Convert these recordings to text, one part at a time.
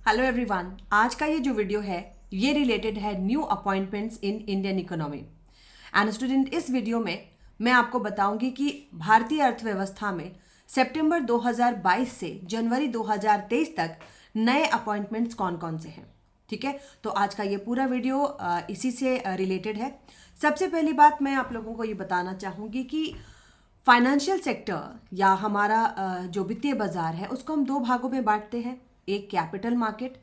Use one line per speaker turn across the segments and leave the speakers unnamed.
Hello everyone. आज का ये जो वीडियो है ये रिलेटेड है new appointments in Indian economy. And student, इस वीडियो में मैं आपको बताऊंगी कि भारतीय अर्थव्यवस्था में सितंबर 2022 से जनवरी 2023 तक नए अपॉइंटमेंट्स कौन कौन से हैं। ठीक है, तो आज का ये पूरा वीडियो इसी से रिलेटेड है। सबसे पहली बात मैं आप लोगों को ये बताना चाहूँगी कि फाइनेंशियल सेक्टर या हमारा जो वित्तीय बाजार है उसको हम दो भागों में बांटते हैं, एक कैपिटल मार्केट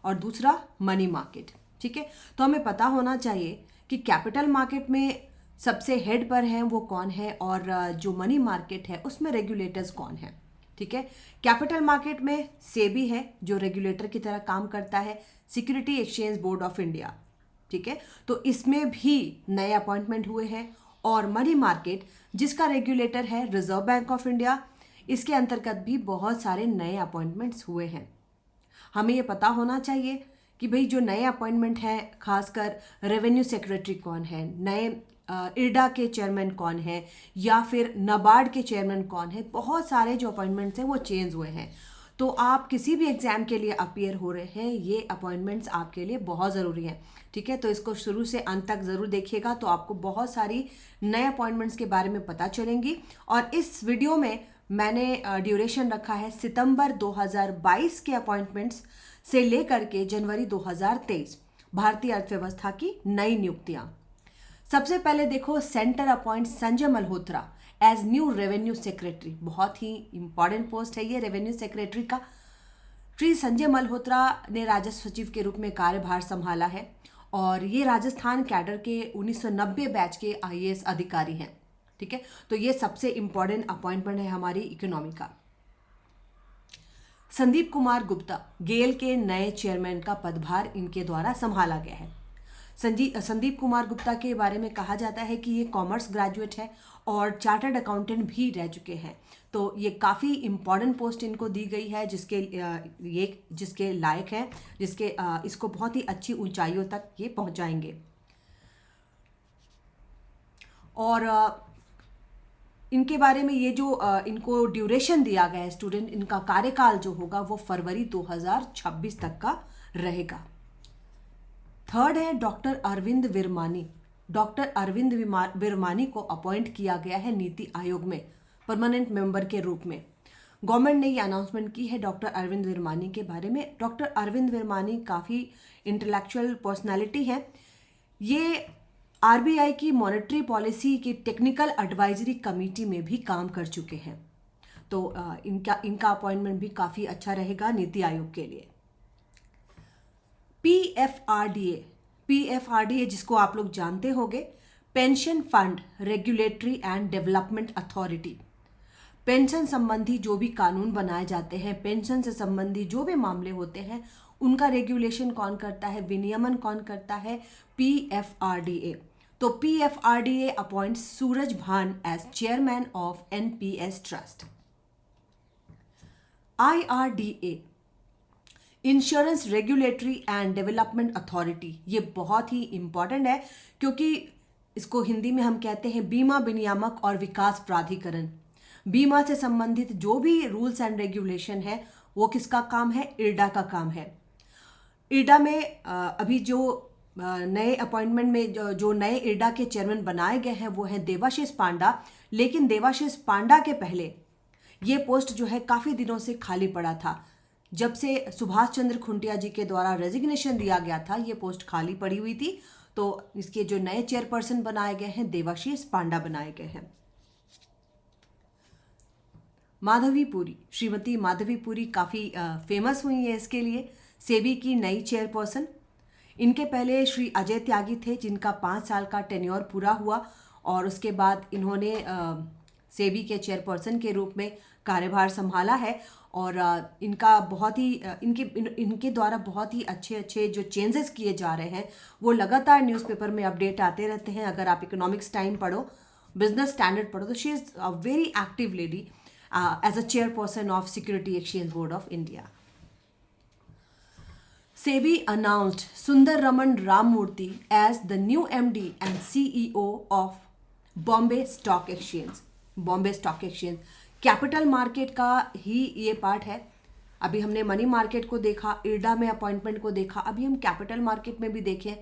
और दूसरा मनी मार्केट। ठीक है, तो हमें पता होना चाहिए कि कैपिटल मार्केट में सबसे हेड पर हैं वो कौन है और जो मनी मार्केट है उसमें रेगुलेटर्स कौन है। ठीक है, कैपिटल मार्केट में सेबी है जो रेगुलेटर की तरह काम करता है, security exchange board of India. ठीक है, तो इसमें भी नए अपॉइंटमेंट हुए हैं। और मनी मार्केट जिसका रेगुलेटर है रिजर्व बैंक ऑफ इंडिया, इसके अंतर्गत भी बहुत सारे नए अपॉइंटमेंट्स हुए हैं। हमें ये पता होना चाहिए कि भाई जो नए अपॉइंटमेंट हैं, खासकर रेवेन्यू सेक्रेटरी कौन है, नए इरडा के चेयरमैन कौन है या फिर नाबार्ड के चेयरमैन कौन है, बहुत सारे जो अपॉइंटमेंट्स हैं वो चेंज हुए हैं। तो आप किसी भी एग्जाम के लिए अपीयर हो रहे हैं, ये अपॉइंटमेंट्स आपके लिए बहुत ज़रूरी हैं। ठीक है, तो इसको शुरू से अंत तक ज़रूर देखिएगा, तो आपको बहुत सारी नए अपॉइंटमेंट्स के बारे में पता चलेंगी। और इस वीडियो में मैंने ड्यूरेशन रखा है सितंबर 2022 के अपॉइंटमेंट्स से लेकर के जनवरी 2023 भारतीय अर्थव्यवस्था की नई नियुक्तियां। सबसे पहले देखो, centre appoint Sanjay Malhotra as new revenue secretary. बहुत ही इंपॉर्टेंट पोस्ट है ये रेवेन्यू सेक्रेटरी का। श्री संजय मल्होत्रा ने राजस्व सचिव के रूप में कार्यभार संभाला है और ये राजस्थान कैडर के 1990 बैच के आईएएस अधिकारी हैं। ठीक है, तो ये सबसे इंपॉर्टेंट अपॉइंटमेंट है हमारी इकोनॉमी का। संदीप कुमार गुप्ता गेल के नए चेयरमैन का पदभार इनके द्वारा संभाला गया है। संदीप कुमार गुप्ता के बारे में कहा जाता है कि ये कॉमर्स ग्रेजुएट है और चार्टर्ड अकाउंटेंट भी रह चुके हैं। तो ये काफ़ी इंपॉर्टेंट पोस्ट इनको दी गई है जिसके लायक है, इसको बहुत ही अच्छी ऊंचाइयों तक ये पहुंचाएंगे। और इनके बारे में ये जो इनको ड्यूरेशन दिया गया है स्टूडेंट, इनका कार्यकाल जो होगा वो फरवरी 2026 तक का रहेगा। थर्ड है डॉक्टर अरविंद विरमानी। डॉक्टर अरविंद विरमानी को अपॉइंट किया गया है नीति आयोग में परमानेंट मेंबर के रूप में। गवर्नमेंट ने ये अनाउंसमेंट की है डॉक्टर अरविंद विरमानी के बारे में। डॉक्टर अरविंद विरमानी काफ़ी इंटेलेक्चुअल पर्सनालिटी है। ये आरबीआई की मॉनेटरी पॉलिसी की टेक्निकल एडवाइजरी कमेटी में भी काम कर चुके हैं। तो इनका अपॉइंटमेंट भी काफ़ी अच्छा रहेगा नीति आयोग के लिए। पीएफआरडीए जिसको आप लोग जानते होंगे, pension fund regulatory and development authority. Pension संबंधी जो भी कानून बनाए जाते हैं, पेंशन से संबंधी जो भी मामले होते हैं, उनका रेगुलेशन कौन करता है, विनियमन कौन करता है, पीएफआरडीए। तो PFRDA appoint Suraj Bhan as chairman of NPS trust. IRDA insurance regulatory and development authority, ये बहुत ही इंपॉर्टेंट है क्योंकि इसको हिंदी में हम कहते हैं बीमा विनियामक और विकास प्राधिकरण। बीमा से संबंधित जो भी रूल्स एंड रेगुलेशन है वो किसका काम है, इरडा का काम है। इरडा में अभी जो नए अपॉइंटमेंट में जो नए इरडा के चेयरमैन बनाए गए हैं वो हैं देवाशीष पांडा। लेकिन देवाशीष पांडा के पहले ये पोस्ट जो है काफ़ी दिनों से खाली पड़ा था। जब से सुभाष चंद्र खुंटिया जी के द्वारा रेजिग्नेशन दिया गया था ये पोस्ट खाली पड़ी हुई थी। तो इसके जो नए चेयरपर्सन बनाए गए हैं देवाशीष पांडा बनाए गए हैं। माधवीपुरी, श्रीमती माधवीपुरी काफ़ी फेमस हुई है इसके लिए, सेबी की नई चेयरपर्सन। इनके पहले श्री अजय त्यागी थे जिनका 5 साल का टेन्योर पूरा हुआ और उसके बाद इन्होंने सेबी के चेयरपर्सन के रूप में कार्यभार संभाला है। और इनका बहुत ही इनके द्वारा बहुत ही अच्छे जो चेंजेस किए जा रहे हैं वो लगातार न्यूज़पेपर में अपडेट आते रहते हैं। अगर आप इकोनॉमिक्स टाइम पढ़ो, बिजनेस स्टैंडर्ड पढ़ो, तो she is a very active lady as a chairperson of security exchange board of India. SEBI announced Sundar Raman Ramamurthy as the new MD and CEO of Bombay Stock Exchange. Bombay stock exchange capital market का ही ये part है। अभी हमने money market को देखा, IRDA में appointment को देखा, अभी हम कैपिटल मार्केट में भी देखें।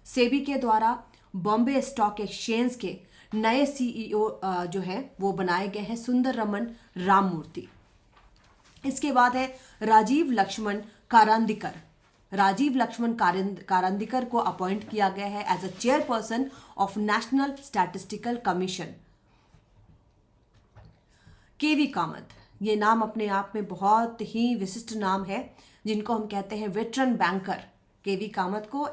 सेबी के द्वारा बॉम्बे स्टॉक एक्सचेंज के नए सीईओ जो है वो बनाए गए हैं सुंदर रमन राममूर्ति। इसके बाद है राजीव लक्ष्मण कारांदिकर। राजीव लक्ष्मण कारांदिकर को अपॉइंट किया गया है as a chairperson of National Statistical Commission. KV Kamath, ये नाम अपने आप में बहुत ही विशिष्ट नाम है, जिनको हम कहते हैं वेटरन बैंकर। केवी कामत को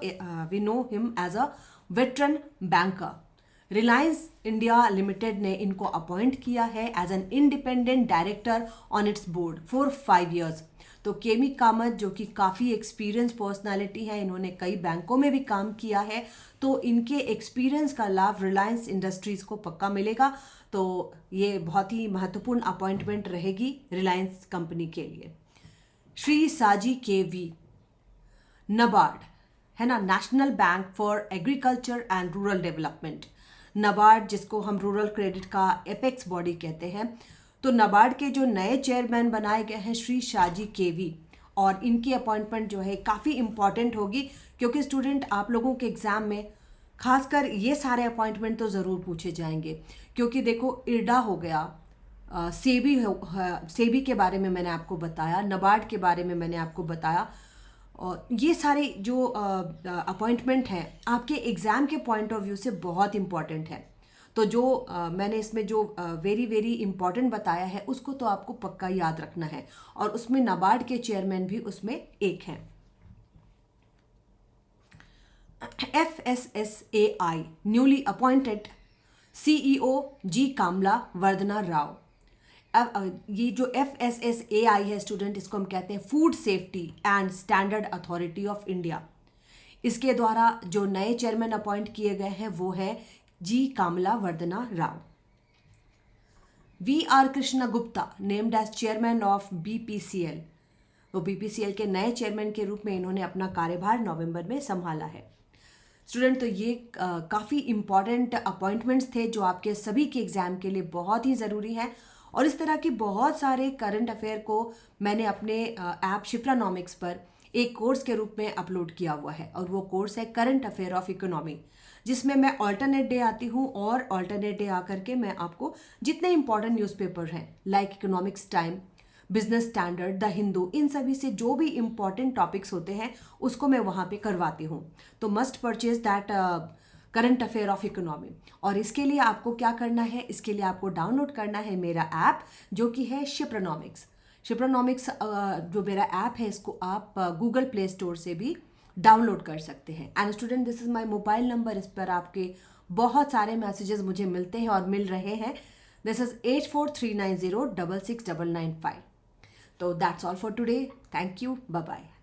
we know him as a veteran banker. Reliance India Limited ने इनको अपॉइंट किया है as an independent director on its board for 5 years। तो केवी कामत जो कि काफ़ी एक्सपीरियंस पर्सनालिटी है, इन्होंने कई बैंकों में भी काम किया है, तो इनके एक्सपीरियंस का लाभ रिलायंस इंडस्ट्रीज़ को पक्का मिलेगा। तो ये बहुत ही महत्वपूर्ण अपॉइंटमेंट रहेगी रिलायंस कंपनी के लिए। श्री साजी केवी, नबार्ड है ना, national bank for agriculture and rural development. NABARD जिसको हम रूरल क्रेडिट का एपेक्स बॉडी कहते हैं, तो नबार्ड के जो नए चेयरमैन बनाए गए हैं श्री शाजी केवी, और इनकी अपॉइंटमेंट जो है काफ़ी इंपॉर्टेंट होगी, क्योंकि स्टूडेंट आप लोगों के एग्ज़ाम में खासकर ये सारे अपॉइंटमेंट तो ज़रूर पूछे जाएंगे। क्योंकि देखो, इरडा हो गया, सेबी के बारे में मैंने आपको बताया, नबार्ड के बारे में मैंने आपको बताया, और ये सारे जो अपॉइंटमेंट हैं आपके एग्ज़ाम के पॉइंट ऑफ व्यू से बहुत इम्पॉर्टेंट है। तो जो मैंने इसमें जो वेरी वेरी इम्पॉर्टेंट बताया है उसको तो आपको पक्का याद रखना है, और उसमें नाबार्ड के चेयरमैन भी उसमें एक हैं। FSSAI न्यूली अपॉइंटेड CEO जी कामला वर्धना राव। अब ये जो FSSAI है स्टूडेंट, इसको हम कहते हैं food safety and standard authority of India. इसके द्वारा जो नए चेयरमैन अपॉइंट किए गए हैं वो है G Kamala Vardhana Rao. VR Krishna Gupta named as chairman of BPCL। तो BPCL के नए चेयरमैन के रूप में इन्होंने अपना कार्यभार नवंबर में संभाला है। स्टूडेंट, तो ये काफ़ी इंपॉर्टेंट अपॉइंटमेंट्स थे जो आपके सभी के एग्ज़ाम के लिए बहुत ही ज़रूरी हैं, और इस तरह की बहुत सारे करंट अफेयर को मैंने अपने ऐप शिप्रानॉमिक्स पर एक कोर्स के रूप में अपलोड किया हुआ है, और वो कोर्स है करंट अफेयर ऑफ इकोनॉमी, जिसमें मैं ऑल्टरनेट डे आती हूँ, और ऑल्टरनेट डे आकर के मैं आपको जितने इंपॉर्टेंट न्यूज़पेपर हैं like Economics Time, Business Standard, the Hindu, इन सभी से जो भी इंपॉर्टेंट टॉपिक्स होते हैं उसको मैं वहाँ पे करवाती हूँ। तो must purchase that current affair of economy. और इसके लिए आपको क्या करना है, इसके लिए आपको डाउनलोड करना है मेरा ऐप जो कि है शिप्रानॉमिक्स। शिप्रानॉमिक्स जो मेरा ऐप है, इसको आप गूगल प्ले स्टोर से भी डाउनलोड कर सकते हैं। And student, this is my mobile number, इस पर आपके बहुत सारे मैसेजेस मुझे मिलते हैं और मिल रहे हैं। This is 8439066995। तो that's all for today. Thank you, bye bye.